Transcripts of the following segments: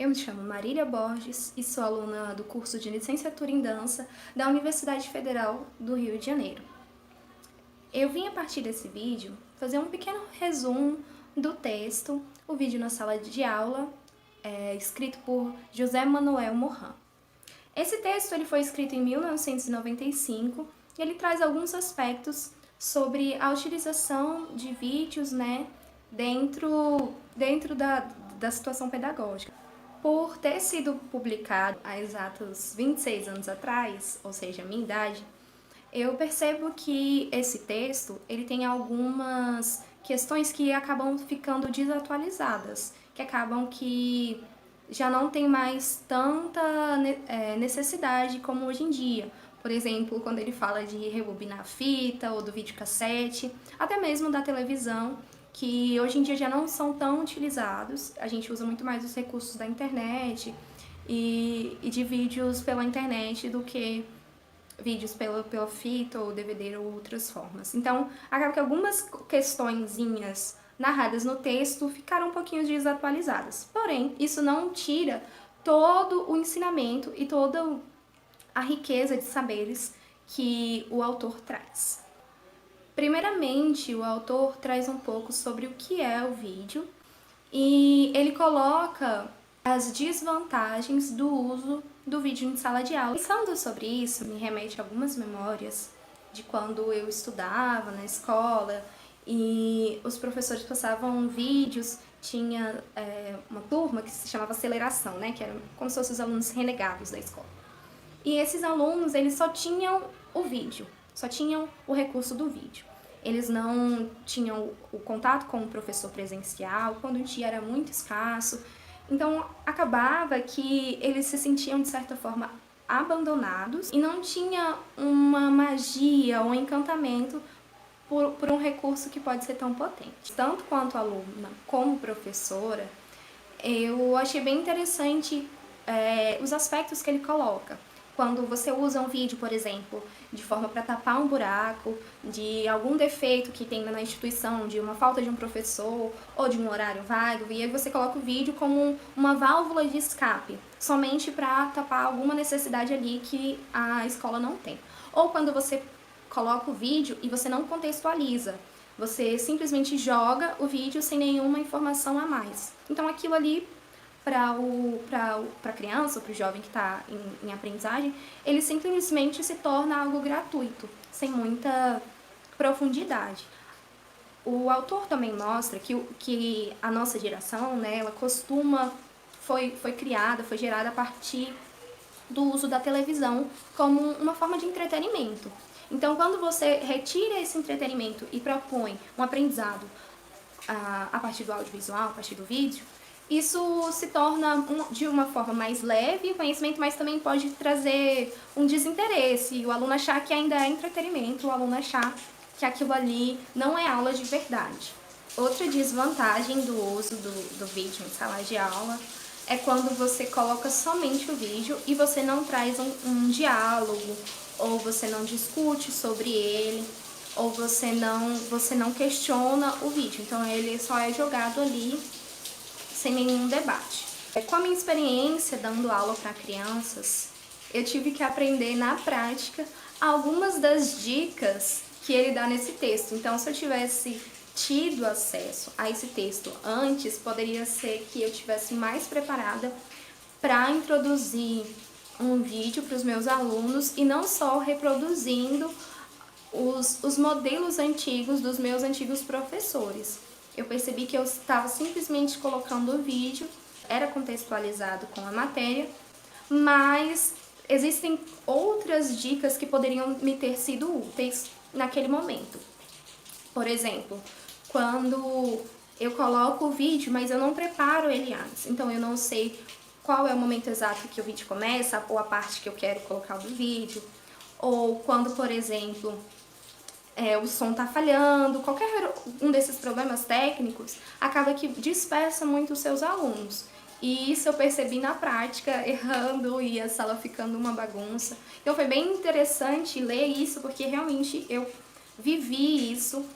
Eu me chamo Marília Borges e sou aluna do curso de Licenciatura em Dança da Universidade Federal do Rio de Janeiro. Eu vim a partir desse vídeo fazer um pequeno resumo do texto, o vídeo na sala de aula, escrito por José Manuel Morin. Esse texto ele foi escrito em 1995 e ele traz alguns aspectos sobre a utilização de vídeos, dentro da situação pedagógica. Por ter sido publicado há exatos 26 anos atrás, ou seja, a minha idade, eu percebo que esse texto ele tem algumas questões que acabam ficando desatualizadas, que acabam que já não tem mais tanta necessidade como hoje em dia. Por exemplo, quando ele fala de rebobinar a fita ou do videocassete, até mesmo da televisão, que hoje em dia já não são tão utilizados. A gente usa muito mais os recursos da internet e de vídeos pela internet do que vídeos pela fita ou DVD ou outras formas. Então, acaba que algumas questõezinhas narradas no texto ficaram um pouquinho desatualizadas. Porém, isso não tira todo o ensinamento e toda a riqueza de saberes que o autor traz. Primeiramente, o autor traz um pouco sobre o que é o vídeo e ele coloca as desvantagens do uso do vídeo em sala de aula. Pensando sobre isso, me remete a algumas memórias de quando eu estudava na escola e os professores passavam vídeos, tinha uma turma que se chamava aceleração, que era como se fossem os alunos renegados da escola. E esses alunos, eles só tinham o vídeo, só tinham o recurso do vídeo. Eles não tinham o contato com o professor presencial, quando o dia era muito escasso. Então, acabava que eles se sentiam, de certa forma, abandonados e não tinha uma magia ou um encantamento por um recurso que pode ser tão potente. Tanto quanto aluna como professora, eu achei bem interessante os aspectos que ele coloca. Quando você usa um vídeo, por exemplo, de forma para tapar um buraco, de algum defeito que tem na instituição, de uma falta de um professor ou de um horário vago, e aí você coloca o vídeo como uma válvula de escape, somente para tapar alguma necessidade ali que a escola não tem. Ou quando você coloca o vídeo e você não contextualiza, você simplesmente joga o vídeo sem nenhuma informação a mais. Então aquilo ali, para a criança ou para o jovem que está em aprendizagem, ele simplesmente se torna algo gratuito, sem muita profundidade. O autor também mostra que a nossa geração, ela foi criada, foi gerada a partir do uso da televisão como uma forma de entretenimento. Então, quando você retira esse entretenimento e propõe um aprendizado a partir do audiovisual, a partir do vídeo, isso se torna de uma forma mais leve o conhecimento, mas também pode trazer um desinteresse, o aluno achar que ainda é entretenimento, o aluno achar que aquilo ali não é aula de verdade. Outra desvantagem do uso do vídeo em sala de aula é quando você coloca somente o vídeo e você não traz um diálogo, ou você não discute sobre ele, ou você não questiona o vídeo. Então ele só é jogado ali sem nenhum debate. Com a minha experiência dando aula para crianças, eu tive que aprender na prática algumas das dicas que ele dá nesse texto. Então, se eu tivesse tido acesso a esse texto antes, poderia ser que eu tivesse mais preparada para introduzir um vídeo para os meus alunos e não só reproduzindo os modelos antigos dos meus antigos professores. Eu percebi que eu estava simplesmente colocando o vídeo, era contextualizado com a matéria, mas existem outras dicas que poderiam me ter sido úteis naquele momento. Por exemplo, quando eu coloco o vídeo, mas eu não preparo ele antes, então eu não sei qual é o momento exato que o vídeo começa ou a parte que eu quero colocar do vídeo, ou quando, por exemplo, o som está falhando, qualquer um desses problemas técnicos acaba que dispersa muito os seus alunos. E isso eu percebi na prática, errando e a sala ficando uma bagunça. Então foi bem interessante ler isso, porque realmente eu vivi isso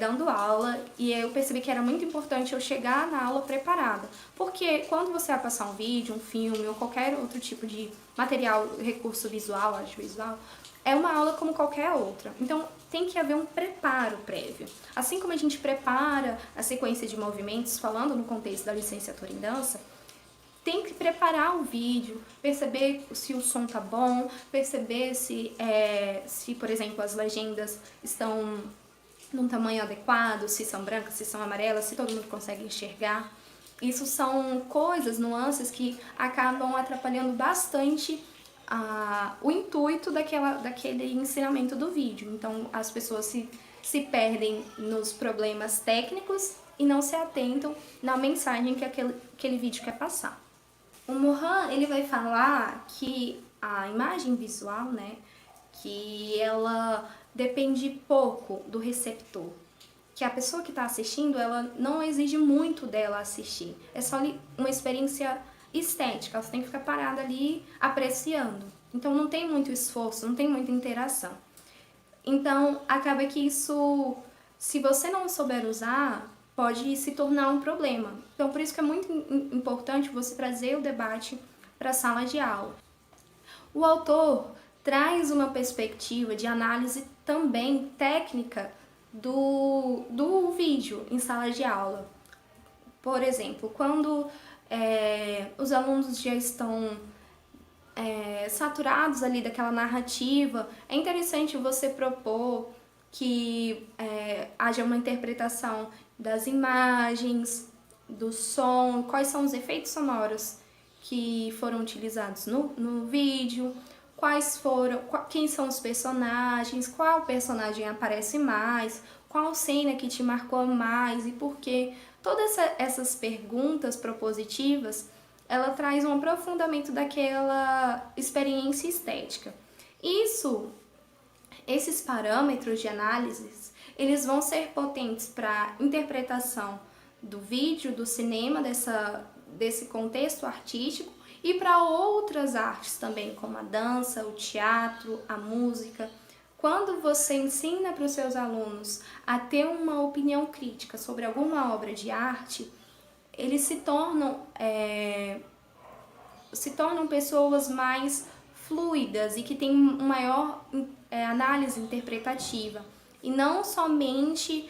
dando aula, e eu percebi que era muito importante eu chegar na aula preparada, porque quando você vai passar um vídeo, um filme ou qualquer outro tipo de material, recurso visual, audiovisual, é uma aula como qualquer outra. Então tem que haver um preparo prévio. Assim como a gente prepara a sequência de movimentos, falando no contexto da licenciatura em dança, tem que preparar o vídeo, perceber se o som tá bom, perceber se, por exemplo, as legendas estão num tamanho adequado, se são brancas, se são amarelas, se todo mundo consegue enxergar. Isso são coisas, nuances que acabam atrapalhando bastante o intuito daquele ensinamento do vídeo. Então as pessoas se perdem nos problemas técnicos e não se atentam na mensagem que aquele vídeo quer passar. O Mohan, ele vai falar que a imagem visual, né, que ela depende pouco do receptor, que a pessoa que está assistindo, ela não exige muito dela assistir, é só uma experiência estética, você tem que ficar parada ali apreciando, então não tem muito esforço, não tem muita interação. Então acaba que isso, se você não souber usar, pode se tornar um problema. Então por isso que é muito importante você trazer o debate para a sala de aula. O autor traz uma perspectiva de análise também técnica do vídeo em sala de aula. Por exemplo, quando os alunos já estão saturados ali daquela narrativa, é interessante você propor que haja uma interpretação das imagens, do som, quais são os efeitos sonoros que foram utilizados no vídeo, quem são os personagens, qual personagem aparece mais, qual cena que te marcou mais e por quê. Todas essas perguntas propositivas, ela traz um aprofundamento daquela experiência estética. Esses parâmetros de análise, eles vão ser potentes para interpretação do vídeo, do cinema, desse contexto artístico, e para outras artes também, como a dança, o teatro, a música. Quando você ensina para os seus alunos a ter uma opinião crítica sobre alguma obra de arte, eles se tornam pessoas mais fluidas e que têm maior análise interpretativa, e não somente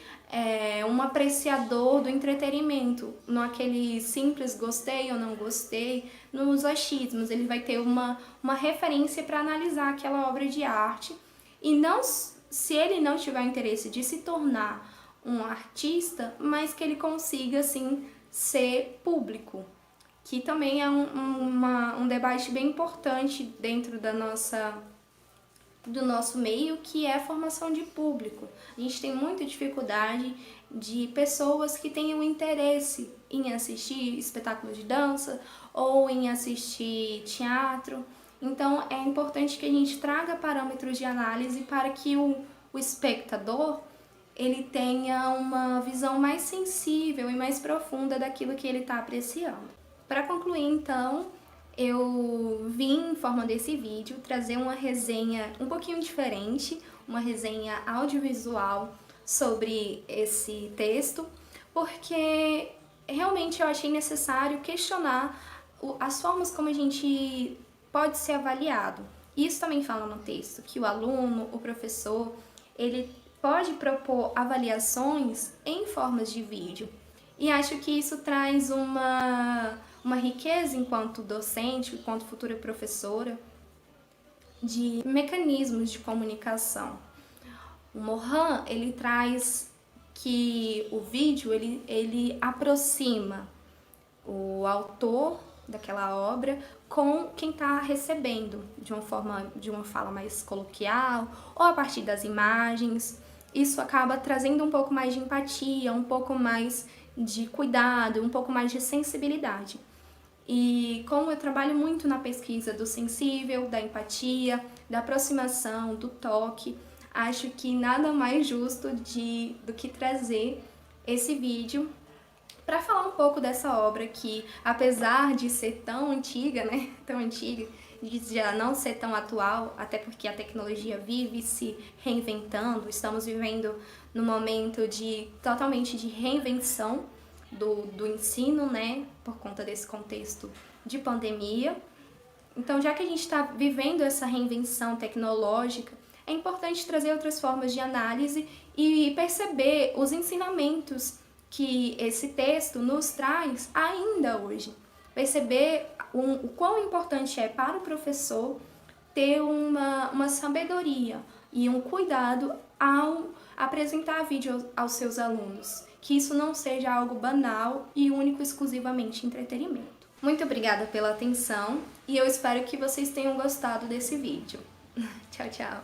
um apreciador do entretenimento, naquele simples gostei ou não gostei, nos achismos. Ele vai ter uma referência para analisar aquela obra de arte, e não, se ele não tiver interesse de se tornar um artista, mas que ele consiga assim ser público, que também é um debate bem importante dentro do nosso meio, que é a formação de público. A gente tem muita dificuldade de pessoas que tenham interesse em assistir espetáculos de dança ou em assistir teatro. Então é importante que a gente traga parâmetros de análise para que o espectador ele tenha uma visão mais sensível e mais profunda daquilo que ele está apreciando. Para concluir, então, eu vim, em forma desse vídeo, trazer uma resenha um pouquinho diferente, uma resenha audiovisual sobre esse texto, porque realmente eu achei necessário questionar as formas como a gente pode ser avaliado. Isso também fala no texto, que o aluno, o professor, ele pode propor avaliações em formas de vídeo. E acho que isso traz uma riqueza enquanto docente, enquanto futura professora, de mecanismos de comunicação. O Mohan, ele traz que o vídeo, ele aproxima o autor daquela obra com quem está recebendo, de uma fala mais coloquial, ou a partir das imagens. Isso acaba trazendo um pouco mais de empatia, um pouco mais de cuidado, um pouco mais de sensibilidade. E como eu trabalho muito na pesquisa do sensível, da empatia, da aproximação, do toque, acho que nada mais justo do que trazer esse vídeo para falar um pouco dessa obra que, apesar de ser tão antiga, né, tão antiga, de já não ser tão atual, até porque a tecnologia vive se reinventando, estamos vivendo no momento totalmente de reinvenção do ensino, né, por conta desse contexto de pandemia. Então, já que a gente está vivendo essa reinvenção tecnológica, é importante trazer outras formas de análise e perceber os ensinamentos que esse texto nos traz ainda hoje. Perceber o quão importante é para o professor ter uma sabedoria e um cuidado ao apresentar vídeo aos seus alunos, que isso não seja algo banal e único exclusivamente entretenimento. Muito obrigada pela atenção e eu espero que vocês tenham gostado desse vídeo. Tchau, tchau!